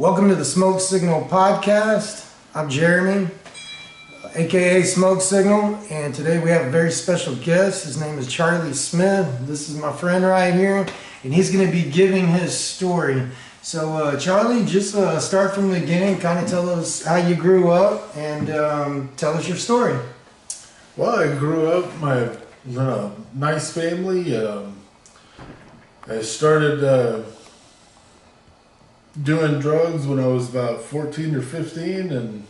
Welcome to the Smoke Signal Podcast. I'm Jeremy, aka Smoke Signal, and today we have a very special guest. His name is Charlie Smith. This is my friend right here, and he's going to be giving his story. So, Charlie, just start from the beginning, kind of tell us how you grew up, and tell us your story. Well, I grew up in a nice family. I started doing drugs when I was about 14 or 15, and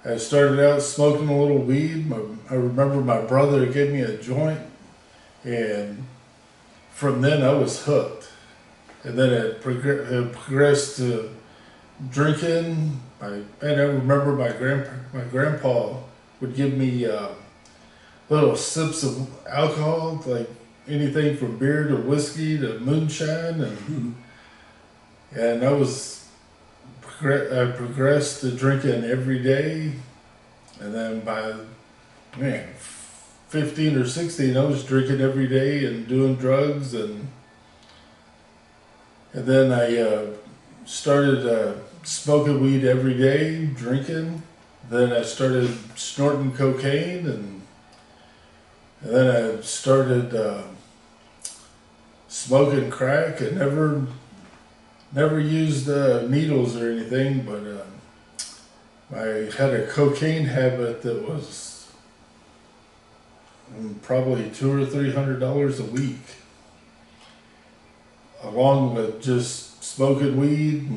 I started out smoking a little weed. I remember my brother gave me a joint, and from then I was hooked. And then it progressed to drinking. And I remember my grandpa would give me little sips of alcohol, like anything from beer to whiskey to moonshine, and I progressed to drinking every day, and then by 15 or 16, I was drinking every day and doing drugs, and then I started smoking weed every day, drinking. Then I started snorting cocaine, and then I started smoking crack. I never used needles or anything, but I had a cocaine habit that was probably $200 or $300 a week, along with just smoking weed,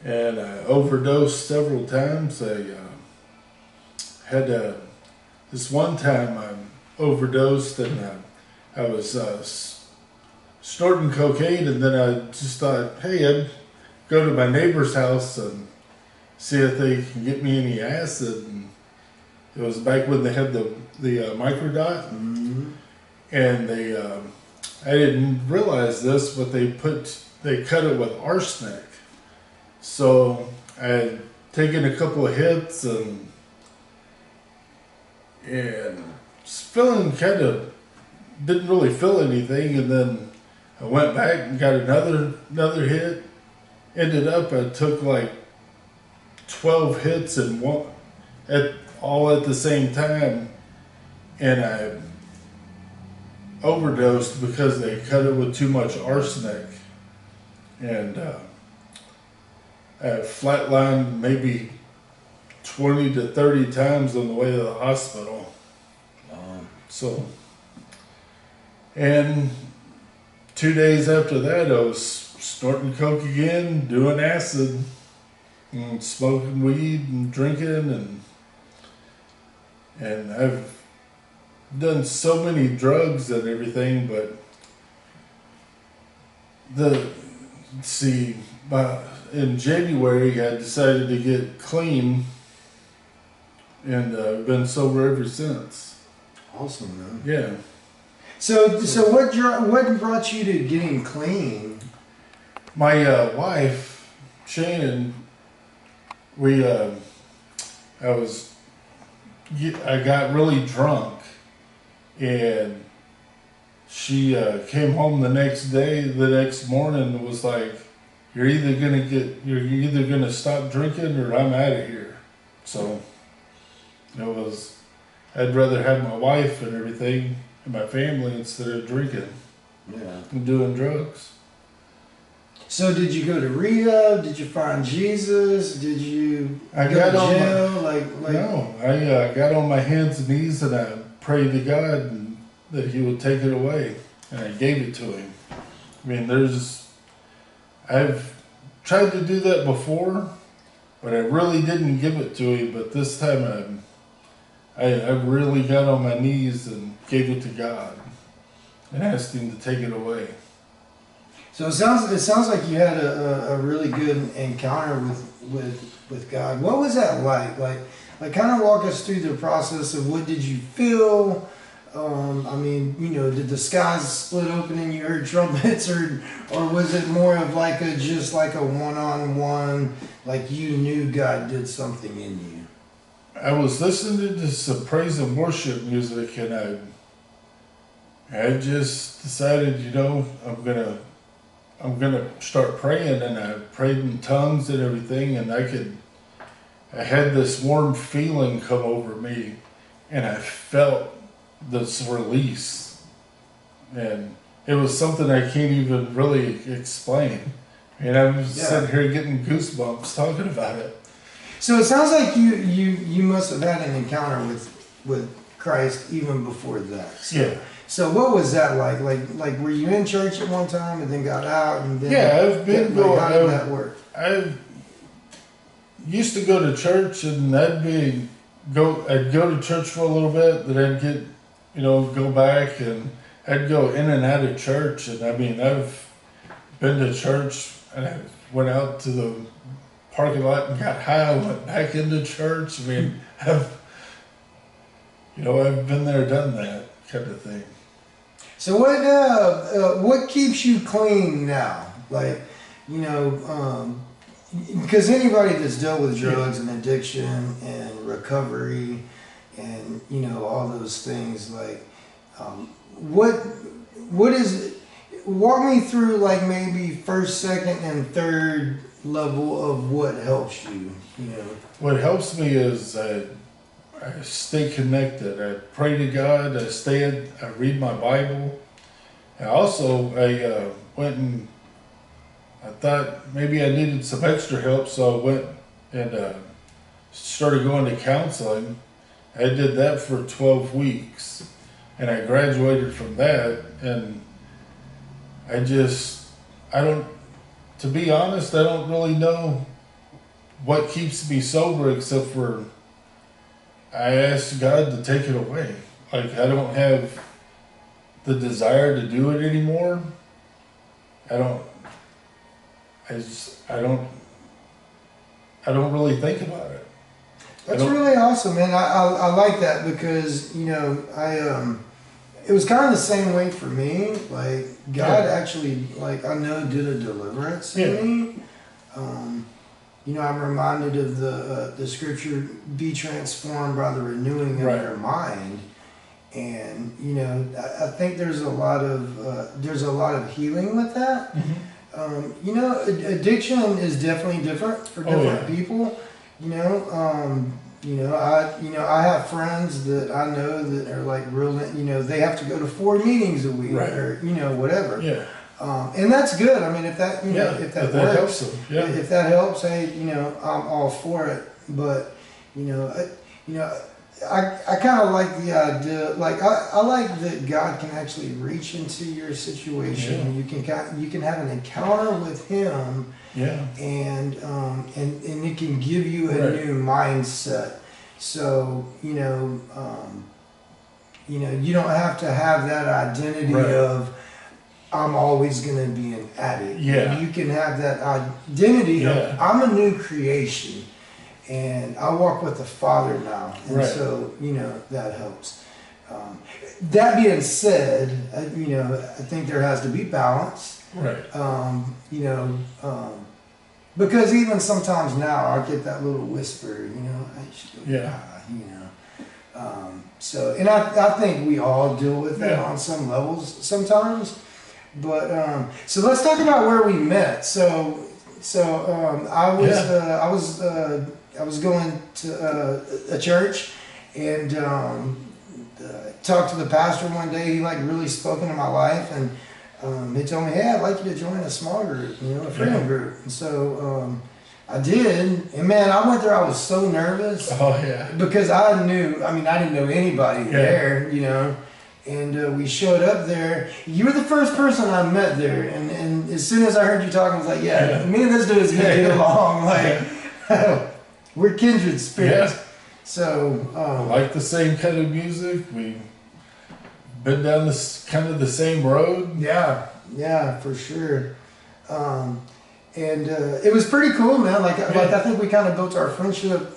and I overdosed several times. I had this one time I overdosed, and I was snorting cocaine, and then I just thought, hey, I'd go to my neighbor's house and see if they can get me any acid. And it was back when they had the microdot, and I didn't realize this, but they cut it with arsenic. So I had taken a couple of hits and feeling kind of didn't really feel anything, and then I went back and got another hit. Ended up I took like 12 hits all at the same time, and I overdosed because they cut it with too much arsenic, and I flatlined maybe 20 to 30 times on the way to the hospital. And 2 days after that, I was snorting coke again, doing acid, and smoking weed and drinking, and I've done so many drugs and everything, but in January I decided to get clean, and I've been sober ever since. Awesome, man. Yeah. So what brought you to getting clean? My wife, Shannon, I got really drunk, and she came home the next morning, and was like, you're either gonna stop drinking or I'm out of here. So I'd rather have my wife and everything and my family instead of drinking and doing drugs. So did you go to rehab? Did you find Jesus? Did you go to jail? No, I got on my hands and knees, and I prayed to God that He would take it away, and I gave it to Him. I mean, I've tried to do that before, but I really didn't give it to Him. But this time I really got on my knees and gave it to God and asked Him to take it away. So it sounds like you had a really good encounter with God. What was that like? Like kind of walk us through the process of what did you feel? Did the skies split open and you heard trumpets, or was it more of just like a one-on-one, like you knew God did something in you? I was listening to some praise and worship music, and I just decided, I'm I'm gonna start praying, and I prayed in tongues and everything, and I had this warm feeling come over me, and I felt this release, and it was something I can't even really explain. And I'm sitting here getting goosebumps talking about it. So it sounds like you must have had an encounter with Christ even before that. So, Yeah. So what was that like? Like were you in church at one time and then got out and then? Yeah, I've been like, going. how did that work? I used to go to church, and I'd go to church for a little bit, then I'd get, go back, and I'd go in and out of church. And I mean, I've been to church, and I went out to the parking lot and got high, went back into church. I mean, I've been there, done that kind of thing. So what keeps you clean now? Like, because anybody that's dealt with drugs and addiction and recovery and all those things, like, what is it? Walk me through like maybe first, second, and third level of what helps you. What helps me is I stay connected. I pray to God. I read my Bible. And also, I went and I thought maybe I needed some extra help, so I went and started going to counseling. I did that for 12 weeks, and I graduated from that. And to be honest, I don't really know what keeps me sober except for I asked God to take it away. Like, I don't have the desire to do it anymore. I don't really think about it. That's really awesome, man. I like that because, it was kind of the same way for me. Like, God actually, like, I know did a deliverance in me. I'm reminded of the scripture, be transformed by the renewing of your mind. And, I think there's a lot of healing with that. Mm-hmm. Addiction is definitely different for different people. I have friends that I know that are like real, they have to go to 4 meetings a week or, whatever. Yeah. And that's good. I mean, if that, if that works, helps them. Yeah. If that helps, hey, I'm all for it. But, I kind of like the idea, like I like that God can actually reach into your situation. Yeah. You can have an encounter with Him. Yeah. And it can give you a new mindset. So you don't have to have that identity of I'm always going to be an addict. Yeah. You can have that identity of I'm a new creation. And I walk with the Father now, and so that helps. That being said, I think there has to be balance. Right. Because even sometimes now I get that little whisper, I should go so, and I think we all deal with that on some levels sometimes. But so let's talk about where we met. So I was going to a church and talked to the pastor one day. He really spoke into my life, and he told me, "Hey, I'd like you to join a small group, a freedom group." And so I did, and man, I went there. I was so nervous. Oh yeah. Because I didn't know anybody there, And we showed up there. You were the first person I met there, and as soon as I heard you talking, I was like, me and this dude is gonna get along. Like, we're kindred spirits. Yeah. So like the same kind of music. We've been down this kind of the same road. Yeah, for sure. And it was pretty cool, man. Like I think we kind of built our friendship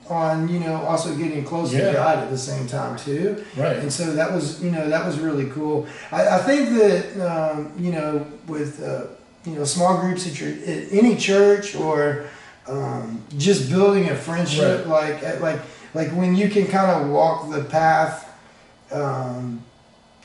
on also getting close to God at the same time too. Right. And so that was really cool. I think that with small groups at any church or just building a friendship, like when you can kind of walk the path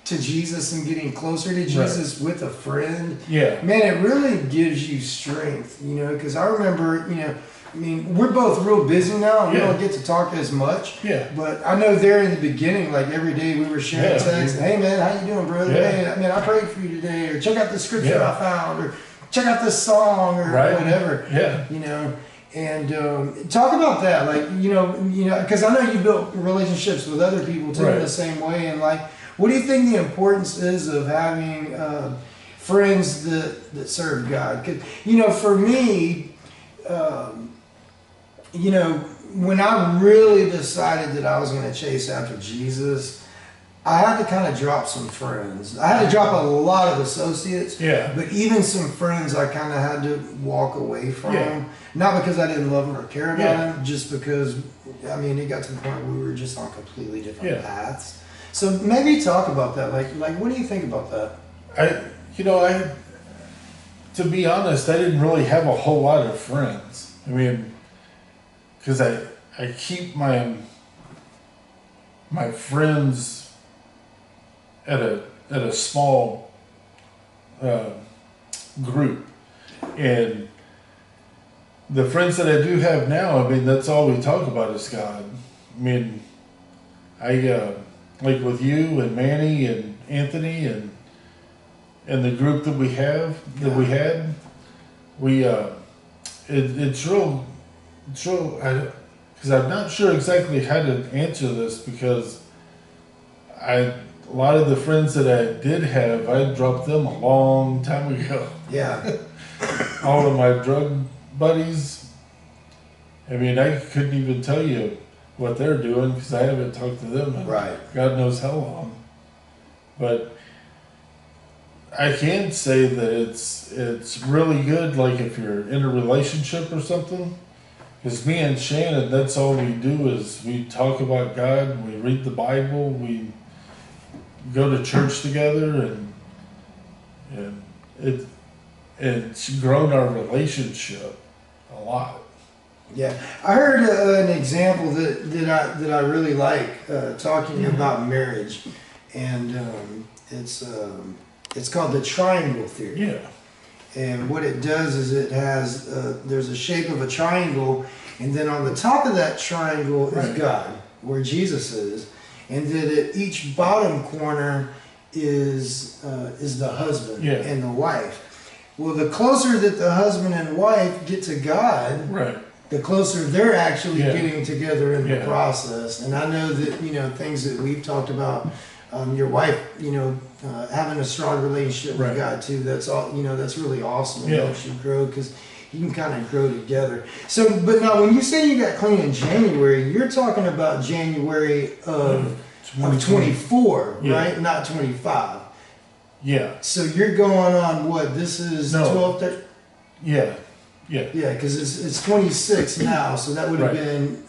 to Jesus and getting closer to Jesus with a friend, Yeah. man, it really gives you strength, you know, because I remember, you know, I mean, we're both real busy now, and we Yeah. don't get to talk as much. Yeah. But I know there in the beginning, like every day we were sharing Yeah. texts. Hey man, how you doing, brother? Yeah. Hey, man, I prayed for you today, or check out the scripture Yeah. I found, or check out this song, or Right. whatever. Yeah. You know, and talk about that, like you know, because I know you built relationships with other people too in Right. the same way, and like, what do you think the importance is of having friends that serve God? 'Cause, you know, for me. You know, when I really decided that I was going to chase after Jesus, I had to kind of drop some friends. I had to drop a lot of associates, Yeah. but even some friends I kind of had to walk away from. Yeah. Not because I didn't love them or care about Yeah. them, just because, I mean, it got to the point where we were just on completely different Yeah. paths. So maybe talk about that. Like, what do you think about that? To be honest, I didn't really have a whole lot of friends. I mean, because I keep my friends at a small group, and the friends that I do have now, I mean, that's all we talk about is God. I mean, like with you and Manny and Anthony and the group that we had, it's real, because I'm not sure exactly how to answer this, because a lot of the friends that I did have, I dropped them a long time ago. Yeah. All of my drug buddies, I mean, I couldn't even tell you what they're doing because I haven't talked to them in Right. God knows how long. But I can say that it's really good, like if you're in a relationship or something. Because me and Shannon, that's all we do is we talk about God, we read the Bible, we go to church together, and it's grown our relationship a lot. Yeah, I heard an example that I really like talking about marriage, and it's called the triangle theory. Yeah. And what it does is it has there's a shape of a triangle, and then on the top of that triangle is Right. God, where Jesus is, and then at each bottom corner is the husband Yeah. and the wife. Well, the closer that the husband and wife get to God, Right. the closer they're actually Yeah. getting together in the Yeah. process. And I know that, you know, things that we've talked about, your wife, you know, having a strong relationship with Right. God too, that's all, you know, that's really awesome. It Yeah. helps you grow because you can kind of grow together. So, but now when you say you got clean in January, you're talking about January of 24, Yeah. right? Not 25. Yeah. So you're going on what? This is No. 12, 13? Yeah. Yeah. Yeah, because it's 26 now, so that would have Right. been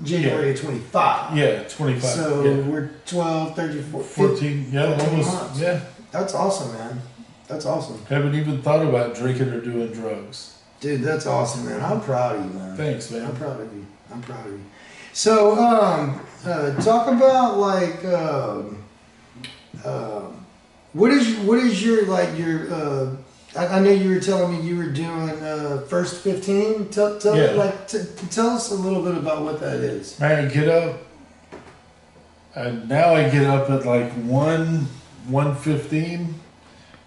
January of 25. Yeah. 25. So yeah. we're 12, 13, 14. 14. Yeah. 14 Almost. months. Yeah. That's awesome, man. That's awesome. Haven't even thought about drinking or doing drugs. Dude, that's awesome, man. I'm proud of you, man. Thanks, man. I'm proud of you. I'm proud of you. So, talk about like, what is your like your I know you were telling me you were doing first 15. Tell Yeah. tell us a little bit about what that is. Man, I get up. Now I get up at like 1:15,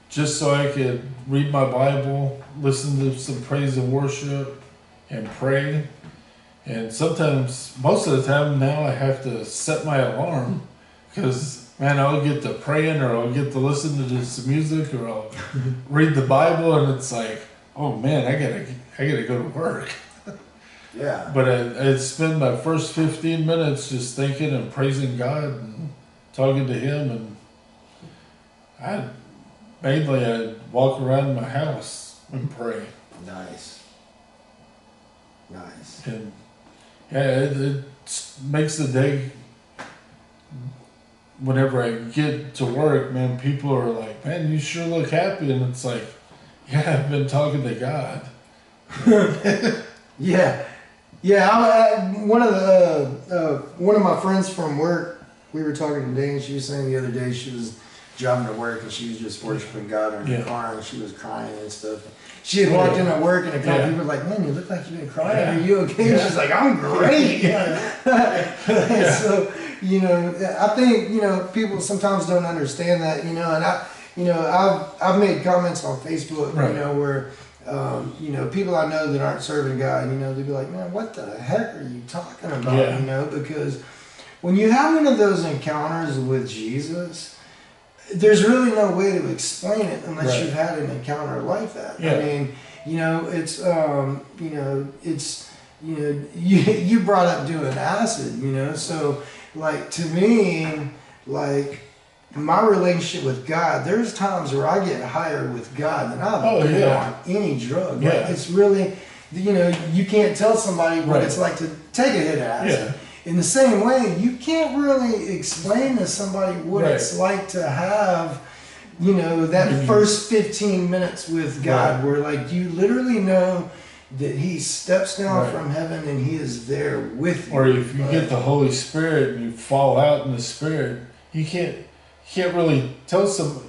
just so I could read my Bible, listen to some praise and worship, and pray. And sometimes, most of the time now, I have to set my alarm because, man, I'll get to praying, or I'll get to listen to some music, or I'll read the Bible, and it's like, oh man, I gotta go to work. Yeah. But I spend my first 15 minutes just thinking and praising God and talking to Him, and I'd walk around my house and pray. Nice. Nice. And yeah, it makes the day. Whenever I get to work, man, people are like, "Man, you sure look happy," and it's like, "Yeah, I've been talking to God." Yeah. Yeah, one of my friends from work, we were talking today, and she was saying the other day she was driving to work, and she was just worshiping God in her Yeah. car, and she was crying and stuff. She had walked in at work, and a couple people were like, "Man, you look like you've been crying. Yeah. Are you okay?" Yeah. She's like, "I'm great." Yeah. So, I think people sometimes don't understand that, and I've made comments on Facebook, Right. where people I know that aren't serving God, they'd be like, "Man, what the heck are you talking about?" Yeah. Because when you have one of those encounters with Jesus, there's really no way to explain it unless Right. you've had an encounter like that. Yeah. I mean, you brought up doing acid, so like to me, like my relationship with God, there's times where I get higher with God than I've been on any drug. Yeah. Like it's really, you can't tell somebody what Right. it's like to take a hit of acid. Yeah. In the same way, you can't really explain to somebody what Right. it's like to have, that Mhm. first 15 minutes with God, Right. where like you literally know that He steps down Right. from heaven and He is there with you. Or if you But- get the Holy Spirit and you fall out in the Spirit, you can't really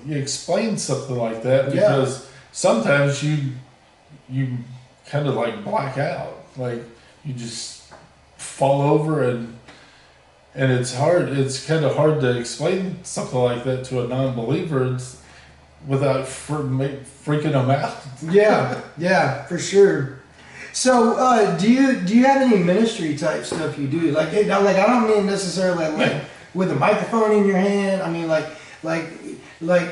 you explain something like that, Yeah. because sometimes you kind of like black out, like you just fall over, and it's hard. It's kind of hard to explain something like that to a non-believer without freaking them out. Yeah, for sure. So, do you have any ministry type stuff you do? Like I don't mean necessarily like with a microphone in your hand. I mean like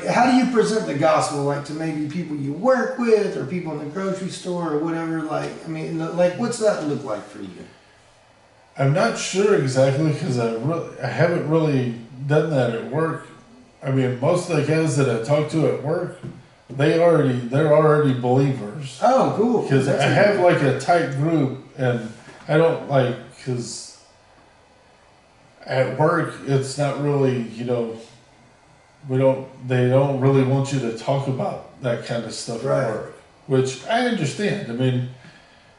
how do you present the gospel, like to maybe people you work with or people in the grocery store or whatever? Like, I mean, like what's that look like for you? I'm not sure exactly, because I haven't really done that at work. I mean, most of the guys that I talk to at work, they're already believers. Oh, cool. Because I have like a tight group, and I don't because at work it's not really, they don't really want you to talk about that kind of stuff Right. at work, which I understand. I mean,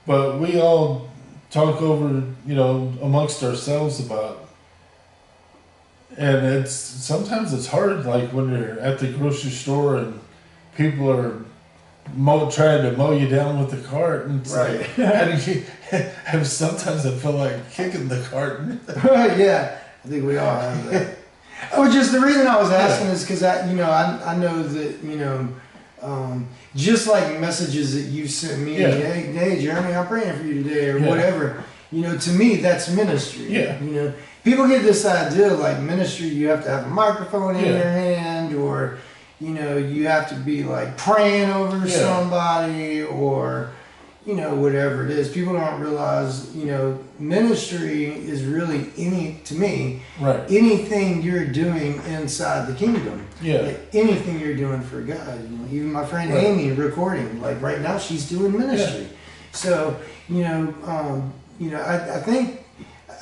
but we all talk over, amongst ourselves about, and sometimes it's hard, like when you're at the grocery store and people are trying to mow you down with the cart, and it's Right. like, how do you, sometimes I feel like kicking the cart. Yeah, I think we all have that. Oh, just the reason I was asking is because I know that just like messages that you sent me, Yeah. hey Jeremy, I'm praying for you today, or Yeah. whatever. To me that's ministry. Yeah. People get this idea like ministry, you have to have a microphone in Yeah. your hand, or you have to be like praying over Yeah. somebody, or whatever it is. People don't realize, ministry is really to me, Right. anything you're doing inside the kingdom. Yeah. Like anything you're doing for God. Even my friend Right. Amy recording, like right now she's doing ministry. So,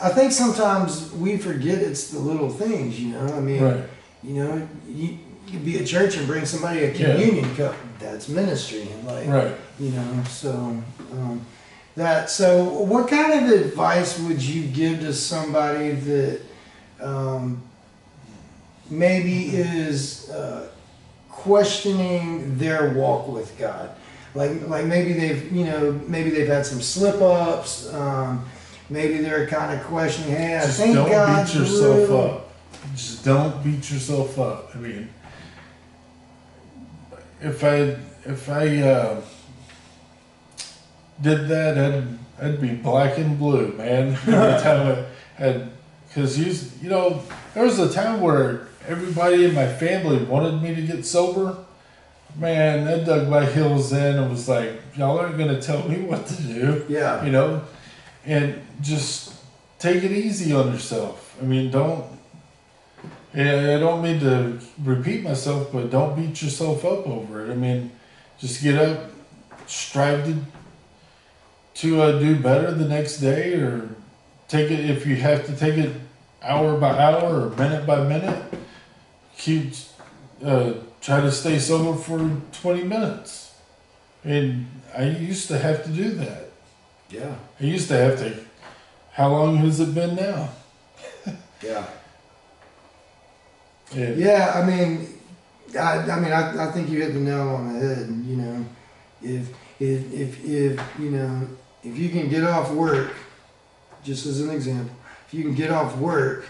I think sometimes we forget it's the little things, I mean, Right. you could be at church and bring somebody a Yeah. communion cup. That's ministry. And like, Right. so what kind of advice would you give to somebody that maybe is questioning their walk with God? Like maybe they've had some slip ups. Maybe they're kind of questioning, hey, I Just think don't God's beat yourself real. up. Just don't beat yourself up. I mean, if I did that, I'd be black and blue, man. Every time I had, because there was a time where everybody in my family wanted me to get sober. Man, that dug my heels in and was like, y'all aren't gonna tell me what to do. Yeah. And just take it easy on yourself. I mean, I don't mean to repeat myself, but don't beat yourself up over it. I mean, just get up, strive to do better the next day, or take it, if you have to take it hour by hour or minute by minute, try to stay sober for 20 minutes. And I used to have to do that. Yeah. I used to have to. How long has it been now? Yeah. Yeah. Yeah, I mean, I mean, I think you hit the nail on the head. You know, if you know, if you can get off work, just as an example, if you can get off work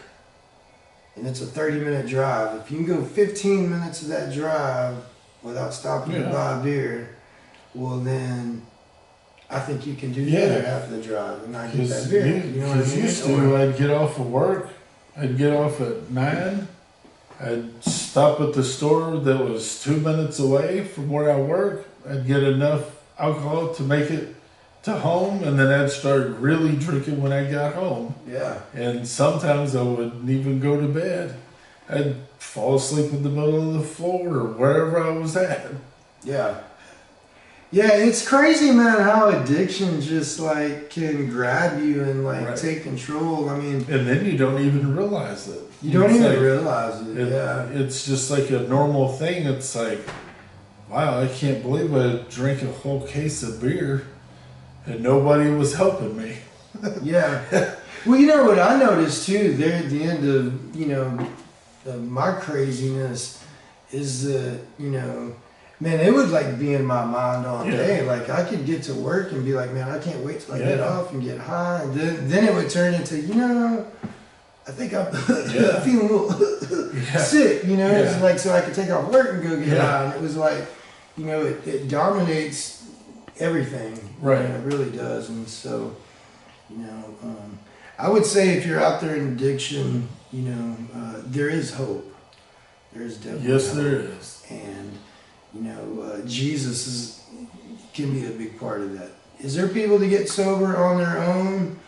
and it's a 30-minute drive, if you can go 15 minutes of that drive without stopping to buy a beer, well then I think you can do the other half of the drive and not get that beer. You know what I mean? Used to, I'd get off of work, I'd get off at 9, I'd stop at the store that was 2 minutes away from where I work, I'd get enough alcohol to make it to home, and then I'd start really drinking when I got home. Yeah. And sometimes I wouldn't even go to bed. I'd fall asleep in the middle of the floor or wherever I was at. Yeah. Yeah, it's crazy, man, how addiction just like can grab you and like take control. I mean, and then you don't even realize it. You don't even realize it. Yeah. It's just like a normal thing. It's like, wow, I can't believe I drank a whole case of beer and nobody was helping me. Yeah. Well, you know what I noticed too, there at the end of, you know, my craziness is that, you know, man, it would like be in my mind all day. Like I could get to work and be like, man, I can't wait till I get off and get high. And then it would turn into, you know, I think I'm feeling a little sick, you know? It's like, so I could take off work and go get high. And it was like, you know, it dominates everything. Right. You know, it really does. And so, you know, I would say if you're out there in addiction, you know, there is hope. There is definitely hope. There is. And, you know, Jesus can be a big part of that. Is there people that get sober on their own?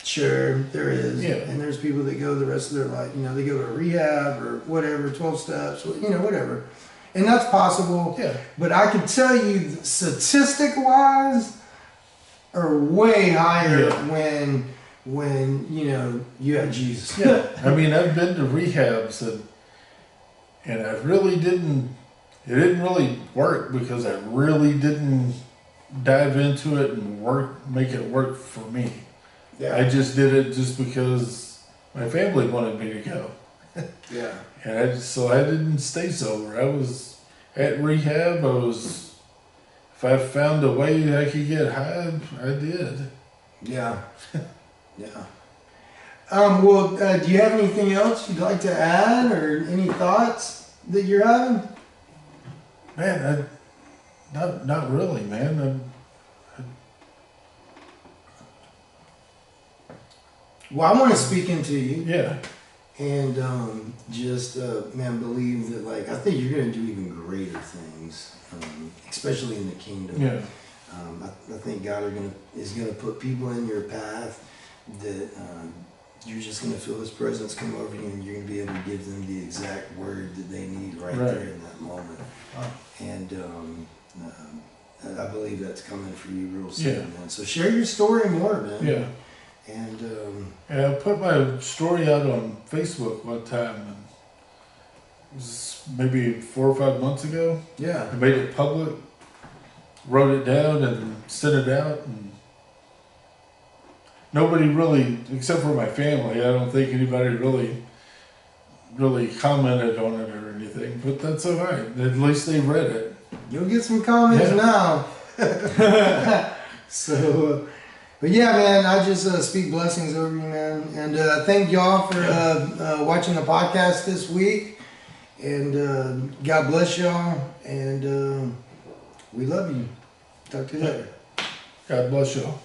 Sure, there is. Yeah. And there's people that go the rest of their life, you know, they go to rehab or whatever, 12 steps, you know, whatever. And that's possible. Yeah. But I can tell you, statistic-wise, are way higher when you know you have Jesus. Yeah. I mean, I've been to rehabs and I really didn't. It didn't really work because I really didn't dive into it and make it work for me. Yeah. I just did it just because my family wanted me to go. Yeah. And so I didn't stay sober. I was at rehab. If I found a way I could get high, I did. Yeah. Yeah. Well, do you have anything else you'd like to add or any thoughts that you're having? Man, not really, man. Well, I want to speak into you. Yeah. And just, man, believe that, like, I think you're going to do even greater things, especially in the kingdom. Yeah. I think God is going to put people in your path that you're just going to feel His presence come over you, and you're going to be able to give them the exact word that they need right there in that moment. And I believe that's coming for you real soon, man. So share your story more, man. Yeah. And I put my story out on Facebook one time, and it was maybe 4 or 5 months ago. yeah, I made it public, wrote it down, and sent it out, and nobody really, except for my family, I don't think anybody really commented on it or anything, but that's all right. At least they read it. you'll get some comments now. So, but yeah, man, I just speak blessings over you, man. And thank y'all for watching the podcast this week. And God bless y'all. And we love you. Talk to you later. God bless y'all.